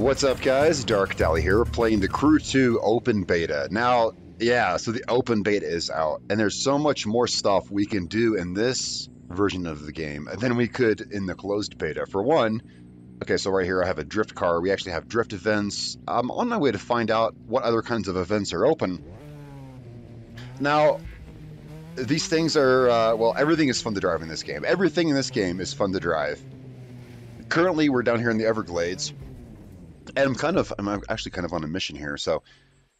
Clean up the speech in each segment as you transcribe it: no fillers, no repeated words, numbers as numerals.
What's up, guys? Darkdally here, playing the Crew 2 open beta. Now, yeah, so the open beta is out, and there's so much more stuff we can do in this version of the game than we could in the closed beta. For one, okay, so right here I have a drift car. We actually have drift events. I'm on my way to find out what other kinds of events are open. Now, these things are, well, everything is fun to drive in this game. Everything in this game is fun to drive. Currently, we're down here in the Everglades. And I'm actually kind of on a mission here. So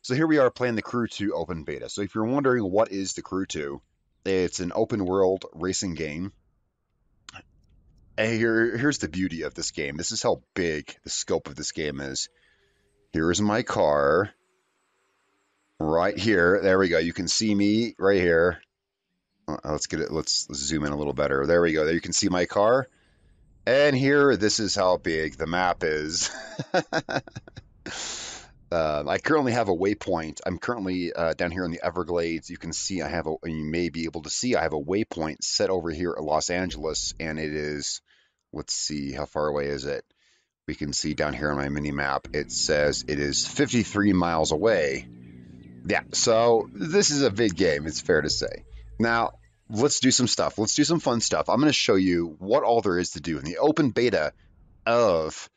here we are playing the Crew 2 open beta. So if you're wondering what is the Crew 2, it's an open world racing game. And here's the beauty of this game. This is how big the scope of this game is. Here is my car. Right here. There we go. You can see me right here. Let's get it. Let's zoom in a little better. There we go. There you can see my car. And here, this is how big the map is. I currently have a waypoint. I'm currently down here in the Everglades. You can see you may be able to see I have a waypoint set over here at Los Angeles, and it is, let's see, how far away is it? We can see down here on my mini map, it says it is 53 miles away. Yeah, so this is a big game, it's fair to say. Now, let's do some stuff. Let's do some fun stuff. I'm going to show you what all there is to do in the open beta of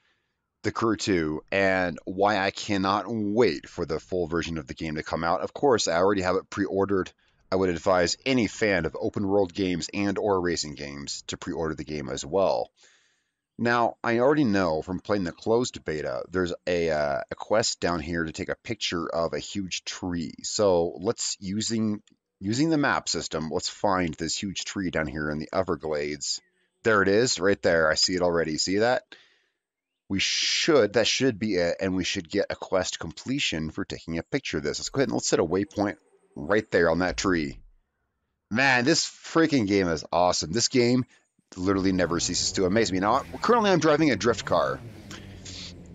the Crew 2 and why I cannot wait for the full version of the game to come out. Of course, I already have it pre-ordered. I would advise any fan of open world games and or racing games to pre-order the game as well. Now, I already know from playing the closed beta, there's a quest down here to take a picture of a huge tree. So let's, using the map system, let's find this huge tree down here in the Everglades. There it is, right there. I see it already. See that? That should be it, and we should get a quest completion for taking a picture of this. Let's go ahead and let's set a waypoint right there on that tree. Man, this freaking game is awesome. This game literally never ceases to amaze me. Now, currently I'm driving a drift car.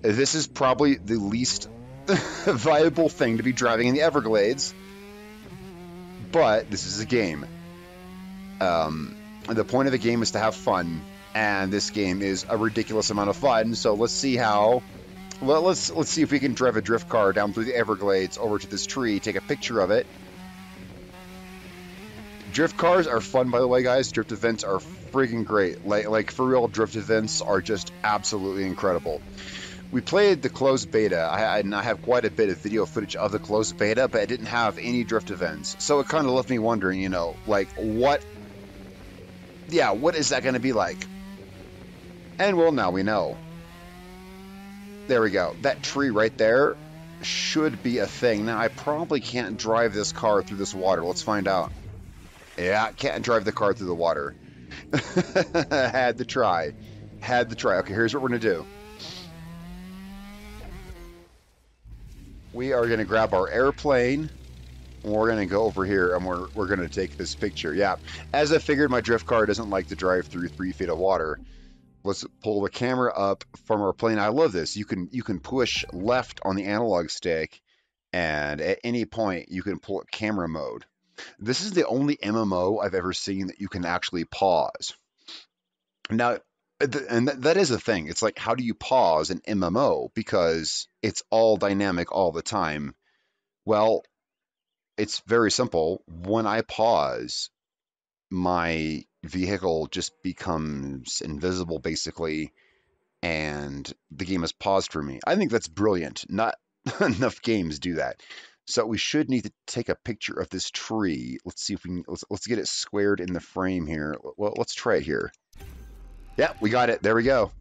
This is probably the least viable thing to be driving in the Everglades, but this is a game. The point of the game is to have fun. And this game is a ridiculous amount of fun. So let's see how. Well, let's see if we can drive a drift car down through the Everglades over to this tree, take a picture of it. Drift cars are fun, by the way, guys. Drift events are freaking great. Like for real, drift events are just absolutely incredible. We played the closed beta. I have quite a bit of video footage of the closed beta, but I didn't have any drift events. So it kind of left me wondering, you know, like what? Yeah, what is that going to be like? And well, now we know. There we go. That tree right there should be a thing. Now, I probably can't drive this car through this water. Let's find out. Yeah, I can't drive the car through the water. Had to try. Okay, here's what we're going to do. We are going to grab our airplane. And we're going to go over here, and we're going to take this picture. Yeah, as I figured, my drift car doesn't like to drive through 3 feet of water. Let's pull the camera up from our plane. I love this. You can push left on the analog stick, and at any point you can pull it camera mode. This is the only MMO I've ever seen that you can actually pause. Now, and that is a thing. It's like, how do you pause an MMO? Because it's all dynamic all the time. Well, it's very simple. When I pause, my vehicle just becomes invisible, basically, and the game is paused for me. I think that's brilliant. Not enough games do that. So we should need to take a picture of this tree. Let's see if we can, let's get it squared in the frame here. Well, let's try it here. Yeah, we got it. There we go.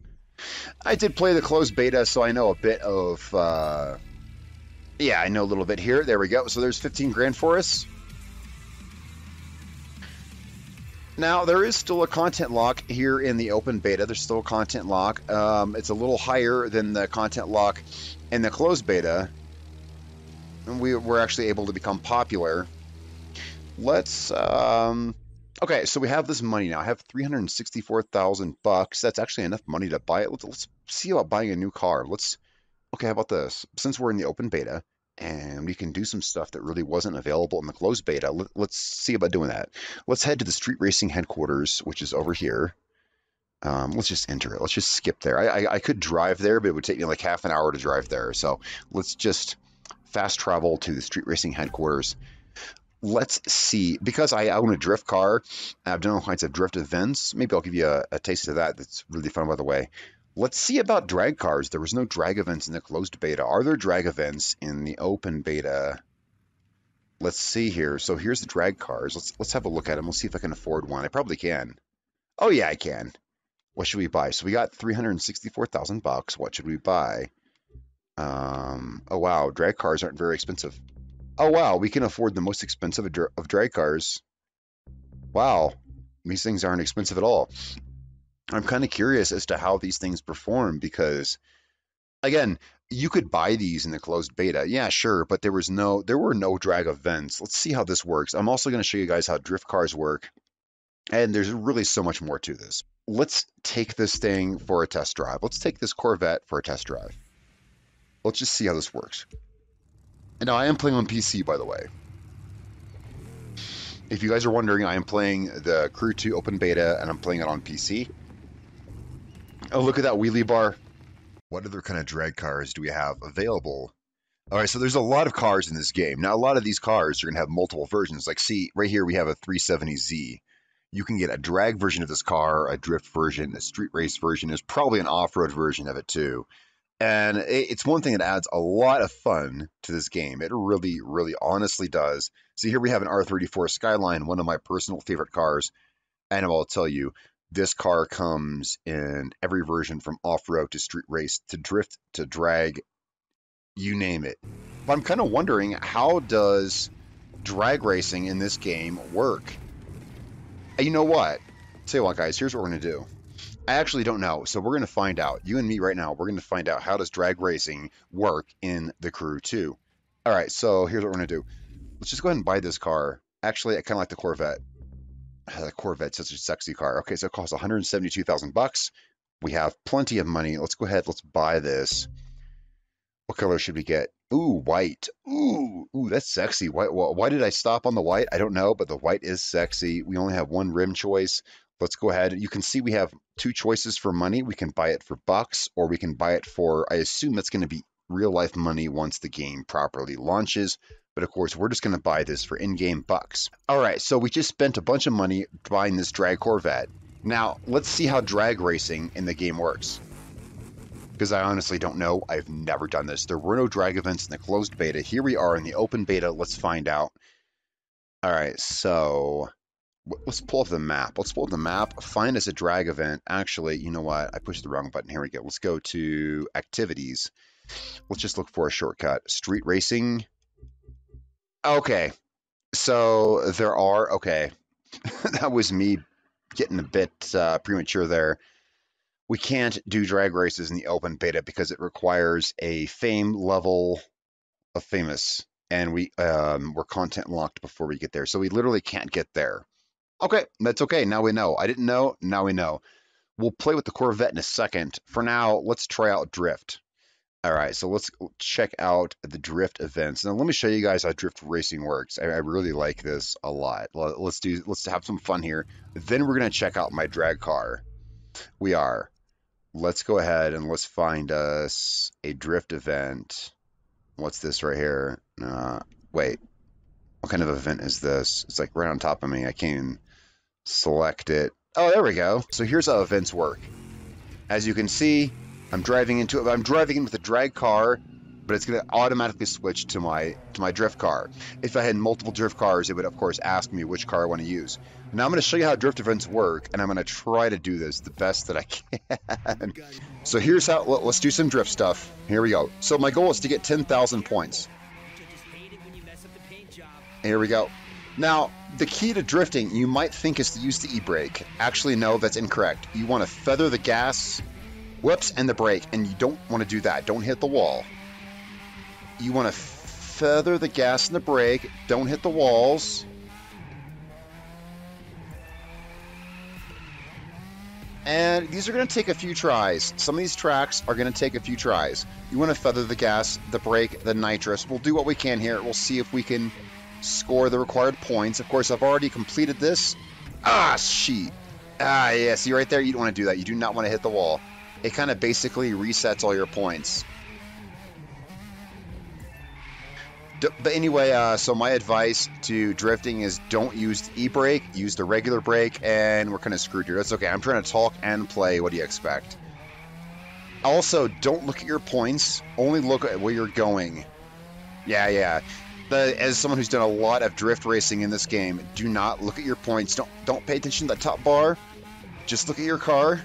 I did play the closed beta, so I know a bit of, yeah, I know a little bit here. There we go. So there's 15 grand for us. Now, there is still a content lock here in the open beta. There's still a content lock. It's a little higher than the content lock in the closed beta. And we're actually able to become popular. Let's, okay, so we have this money now. I have 364,000 bucks. That's actually enough money to buy it. Let's see about buying a new car. Okay, how about this? Since we're in the open beta, and we can do some stuff that really wasn't available in the closed beta. Let's see about doing that. Let's head to the street racing headquarters, which is over here. Let's just enter it. Let's just skip there. I could drive there, but it would take me like half an hour to drive there. So let's just fast travel to the street racing headquarters. Let's see, because I own a drift car, I've done all kinds of drift events. Maybe I'll give you a taste of that. That's really fun, by the way. Let's see about drag cars. There was no drag events in the closed beta. Are there drag events in the open beta? Let's see here. So here's the drag cars. Let's have a look at them. We'll see if I can afford one. I probably can. Oh yeah, I can. What should we buy? So we got 364,000 bucks. What should we buy? Oh wow, drag cars aren't very expensive. Oh wow, we can afford the most expensive of drag cars. Wow, these things aren't expensive at all. I'm kind of curious as to how these things perform because, again, you could buy these in the closed beta. Yeah, sure, but there were no drag events. Let's see how this works. I'm also going to show you guys how drift cars work, and there's really so much more to this. Let's take this thing for a test drive. Let's take this Corvette for a test drive. Let's just see how this works. And now I am playing on PC, by the way. If you guys are wondering, I am playing the Crew 2 open beta, and I'm playing it on PC. Oh, look at that wheelie bar. What other kind of drag cars do we have available? All right, so there's a lot of cars in this game. Now, a lot of these cars are going to have multiple versions. Like, see, right here we have a 370Z. You can get a drag version of this car, a drift version, a street race version. There's probably an off-road version of it, too. And it's one thing that adds a lot of fun to this game. It really, really honestly does. So here we have an R34 Skyline, one of my personal favorite cars. And I'll tell you, this car comes in every version from off-road to street race to drift to drag, you name it. But I'm kind of wondering, how does drag racing in this game work? You know what? Tell you what, guys, here's what we're going to do. I actually don't know, so we're going to find out. You and me right now, we're going to find out how does drag racing work in the Crew 2. All right, so here's what we're going to do. Let's just go ahead and buy this car. Actually, I kind of like the Corvette. The Corvette's such a sexy car. Okay, so it costs 172,000 bucks. We have plenty of money. Let's go ahead. Let's buy this. What color should we get? Ooh, white. Ooh, that's sexy. White. Well, why did I stop on the white? I don't know, but the white is sexy. We only have one rim choice. Let's go ahead. You can see we have two choices for money. We can buy it for bucks, or we can buy it for, I assume that's going to be real life money once the game properly launches. But of course, we're just going to buy this for in-game bucks. All right, so we just spent a bunch of money buying this drag Corvette. Now, let's see how drag racing in the game works. Because I honestly don't know. I've never done this. There were no drag events in the closed beta. Here we are in the open beta. Let's find out. All right, so let's pull up the map. Let's pull up the map, find us a drag event. Actually, you know what? I pushed the wrong button. Here we go. Let's go to activities. Let's just look for a shortcut. Street racing. Okay. So there are, okay. That was me getting a bit premature there. We can't do drag races in the open beta because it requires a fame level of famous. And we're content locked before we get there. So we literally can't get there. Okay, that's okay. Now we know. I didn't know. Now we know. We'll play with the Corvette in a second. For now, let's try out drift. All right, so let's check out the drift events. Now, let me show you guys how drift racing works. I really like this a lot. Let's have some fun here. Then we're gonna check out my drag car. We are. Let's go ahead and let's find us a drift event. What's this right here? Wait, what kind of event is this? It's like right on top of me. I can't even select it. Oh, there we go. So here's how events work. As you can see, I'm driving into it. I'm driving in with a drag car, but it's going to automatically switch to my drift car. If I had multiple drift cars, it would of course ask me which car I want to use. Now I'm going to show you how drift events work, and I'm going to try to do this the best that I can. So here's how. Let's do some drift stuff. Here we go. So my goal is to get 10,000 points. Here we go. Now, the key to drifting, you might think, is to use the e-brake. Actually, no, that's incorrect. You want to feather the gas, whoops, and the brake, and you don't want to do that. Don't hit the wall. You want to feather the gas and the brake. Don't hit the walls. And these are going to take a few tries. Some of these tracks are going to take a few tries. You want to feather the gas, the brake, the nitrous. We'll do what we can here. We'll see if we can score the required points. Of course, I've already completed this. Ah, sheet. Ah, yeah, see right there, you don't want to do that. You do not want to hit the wall. It kind of basically resets all your points. But anyway, so my advice to drifting is don't use the e-brake, use the regular brake, and we're kind of screwed here. That's okay. I'm trying to talk and play. What do you expect? Also, don't look at your points. Only look at where you're going. Yeah. As someone who's done a lot of drift racing in this game, do not look at your points. Don't pay attention to the top bar. Just look at your car,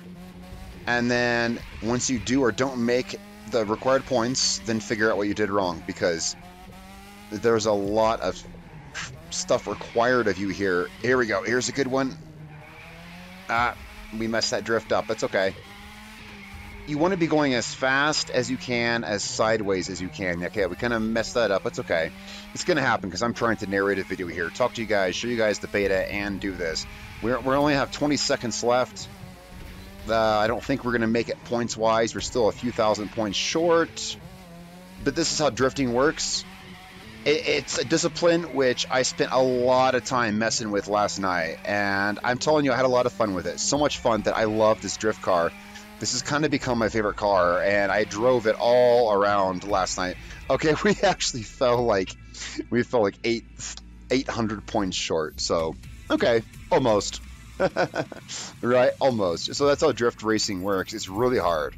and then once you do or don't make the required points, then figure out what you did wrong, because there's a lot of stuff required of you here. Here we go. Here's a good one. We messed that drift up. That's okay. You want to be going as fast as you can, as sideways as you can. Okay, we kind of messed that up. That's okay. It's going to happen because I'm trying to narrate a video here, talk to you guys, show you guys the beta, and do this. We only have 20 seconds left. I don't think we're going to make it points-wise. We're still a few thousand points short. But this is how drifting works. It's a discipline which I spent a lot of time messing with last night. And I'm telling you, I had a lot of fun with it. So much fun that I love this drift car. This has kind of become my favorite car, and I drove it all around last night. Okay, we actually fell like 800 points short. So, okay, almost. Right, almost. So that's how drift racing works. It's really hard.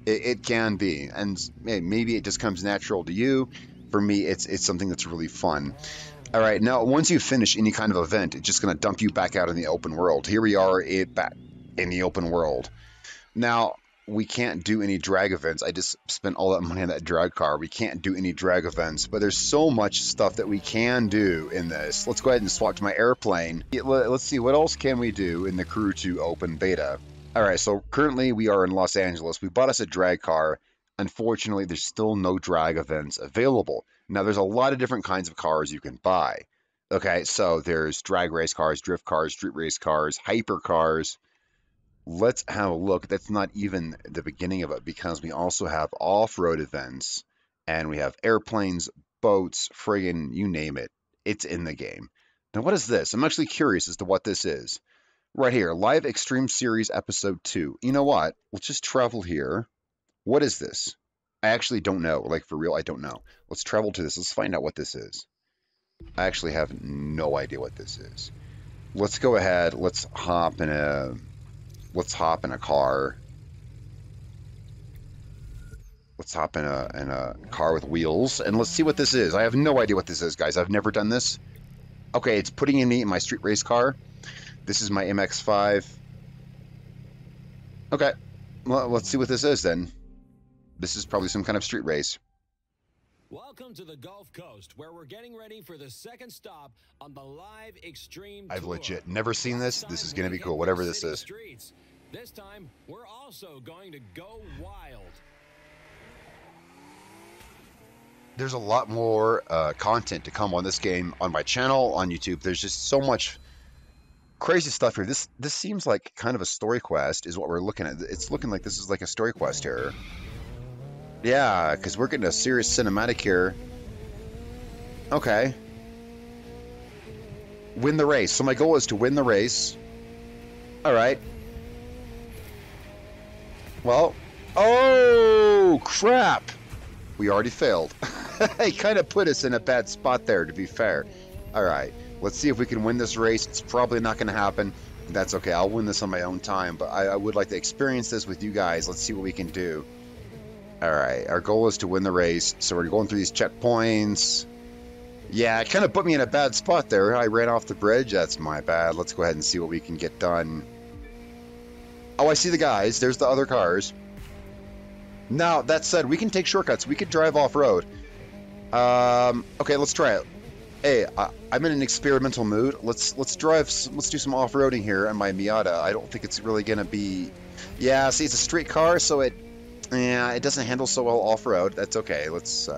It can be, and maybe it just comes natural to you. For me, it's something that's really fun. All right, now once you finish any kind of event, it's just going to dump you back out in the open world. Here we are back in the open world. Now, we can't do any drag events. I just spent all that money on that drag car. We can't do any drag events, but there's so much stuff that we can do in this. Let's go ahead and swap to my airplane. Let's see, what else can we do in the Crew 2 open beta? All right, so currently we are in Los Angeles. We bought us a drag car. Unfortunately, there's still no drag events available. Now, there's a lot of different kinds of cars you can buy. Okay, so there's drag race cars, drift cars, street race cars, hyper cars. Let's have a look. That's not even the beginning of it, because we also have off-road events, and we have airplanes, boats, friggin' you name it. It's in the game. Now, what is this? I'm actually curious as to what this is. Right here, Live Extreme Series Episode 2. You know what? Let's just travel here. What is this? I actually don't know. Like, for real, I don't know. Let's travel to this. Let's find out what this is. I actually have no idea what this is. Let's go ahead. Let's hop in a car. Let's hop in a car with wheels, and let's see what this is. I have no idea what this is, guys. I've never done this. Okay, it's putting me in my street race car. This is my MX-5. Okay, well, let's see what this is then. This is probably some kind of street race. Welcome to the Gulf Coast, where we're getting ready for the second stop on the Live Extreme I've Tour. legit never seen this. This is going to be cool, whatever this is. Streets. This time, we're also going to go wild. There's a lot more content to come on this game on my channel, on YouTube. There's just so much crazy stuff here. This seems like kind of a story quest is what we're looking at. It's looking like this is like a story quest here. Yeah, because we're getting a serious cinematic here. Okay. Win the race. So my goal is to win the race. All right. Well, oh, crap. We already failed. It kind of put us in a bad spot there, to be fair. All right. Let's see if we can win this race. It's probably not going to happen. That's okay. I'll win this on my own time, but I would like to experience this with you guys. Let's see what we can do. All right, our goal is to win the race, so we're going through these checkpoints. Yeah, it kind of put me in a bad spot there. I ran off the bridge. That's my bad. Let's go ahead and see what we can get done. Oh, I see the guys. There's the other cars. Now, that said, we can take shortcuts. We could drive off-road. Okay, let's try it. Hey, I'm in an experimental mood. Let's drive. Let's do some off-roading here on my Miata. I don't think it's really gonna be. Yeah, see, it's a street car, so it doesn't handle so well off-road. That's okay. Let's.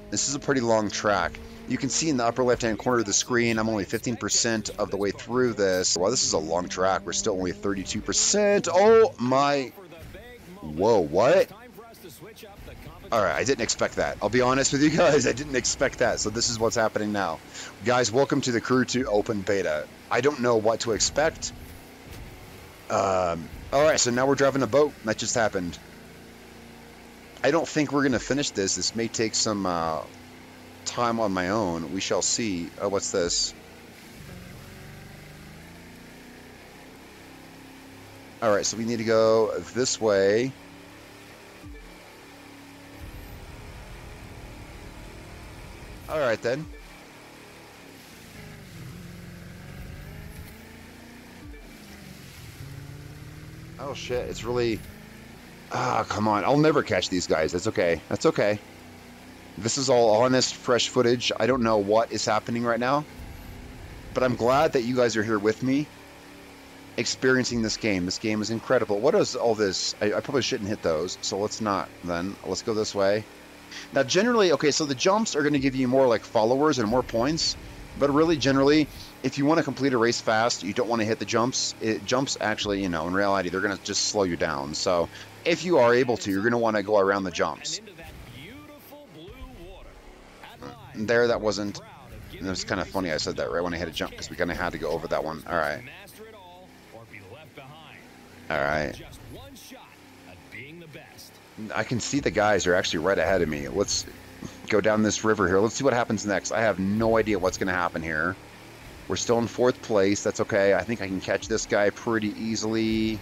This is a pretty long track. You can see in the upper left-hand corner of the screen, I'm only 15% of the way through this. Well, this is a long track. We're still only 32%. Oh my! Whoa, what? All right, I didn't expect that. I'll be honest with you guys, I didn't expect that. So this is what's happening now. Guys, welcome to the Crew 2 Open Beta. I don't know what to expect. All right, so now we're driving a boat. That just happened. I don't think we're going to finish this. This may take some time on my own. We shall see. Oh, what's this? All right, so we need to go this way. All right, then. Oh, shit. It's really... Ah, come on. I'll never catch these guys. That's okay. That's okay. This is all honest, fresh footage. I don't know what is happening right now, but I'm glad that you guys are here with me, experiencing this game. This game is incredible. What is all this? I probably shouldn't hit those, so let's not then. Let's go this way. Now, generally, okay, so the jumps are going to give you more like followers and more points, but really, generally, if you want to complete a race fast, you don't want to hit the jumps. Jumps actually, you know, in reality, they're going to just slow you down. So if you are able to, you're going to want to go around the jumps. There, that wasn't... It was kind of funny I said that right when I hit a jump, because we kind of had to go over that one. All right. All right. I can see the guys are actually right ahead of me. Let's go down this river here. Let's see what happens next. I have no idea what's going to happen here. We're still in 4th place. That's okay. I think I can catch this guy pretty easily.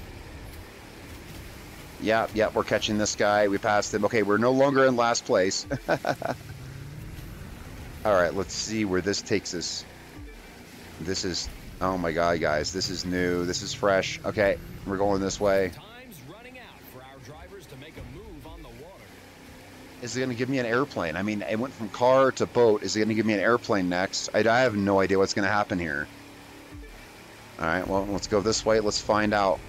Yeah, we're catching this guy. We passed him. Okay, we're no longer in last place. All right, let's see where this takes us. This is... Oh my god, guys. This is new. This is fresh. Okay, we're going this way. Is it going to give me an airplane? I mean, it went from car to boat. Is it going to give me an airplane next? I have no idea what's going to happen here. All right, well, let's go this way. Let's find out.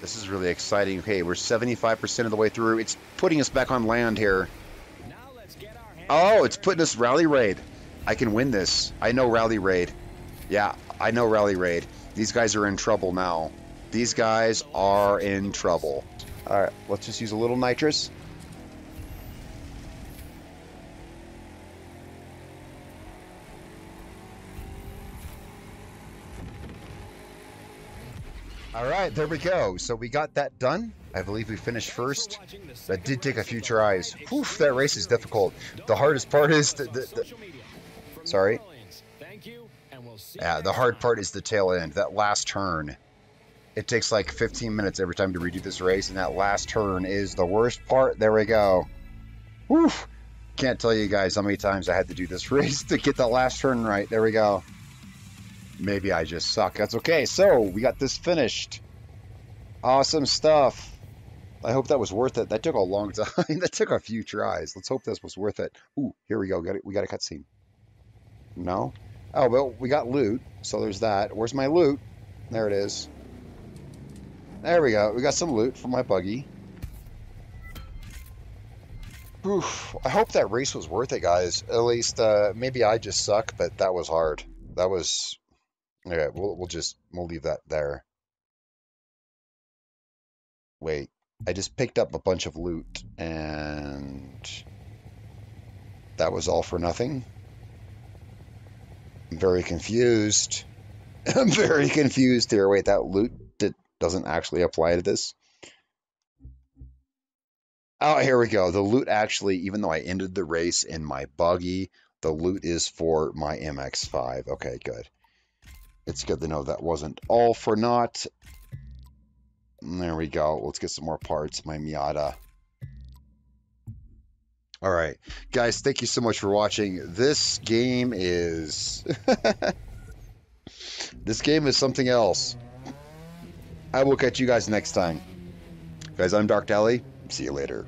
This is really exciting. Okay, we're 75% of the way through. It's putting us back on land here. Oh, it's putting us Rally Raid. I can win this. I know Rally Raid. Yeah, I know Rally Raid. These guys are in trouble now. These guys are in trouble. All right, let's just use a little nitrous. All right, there we go. So we got that done. I believe we finished first. That did take a few tries. Whew, that race is difficult. The hardest part is sorry. Yeah, the hard part is the tail end, that last turn. It takes like 15 minutes every time to redo this race, and that last turn is the worst part. There we go. Whew. Can't tell you guys how many times I had to do this race to get the last turn right. There we go. Maybe I just suck. That's okay. So, we got this finished. Awesome stuff. I hope that was worth it. That took a long time. That took a few tries. Let's hope this was worth it. Ooh, here we go. We got a cutscene. No? Oh, well, we got loot. So there's that. Where's my loot? There it is. There we go. We got some loot from my buggy. Oof. I hope that race was worth it, guys. At least, maybe I just suck, but that was hard. That was... Okay, we'll leave that there. Wait. I just picked up a bunch of loot, and... that was all for nothing. I'm very confused. I'm very confused here. Wait, that loot doesn't actually apply to this. Oh, here we go. The loot actually, even though I ended the race in my buggy, the loot is for my MX-5. Okay, good. It's good to know that wasn't all for naught. There we go. Let's get some more parts. My Miata. All right. Guys, thank you so much for watching. This game is... this game is something else. I will catch you guys next time. Guys, I'm Darkdally. See you later.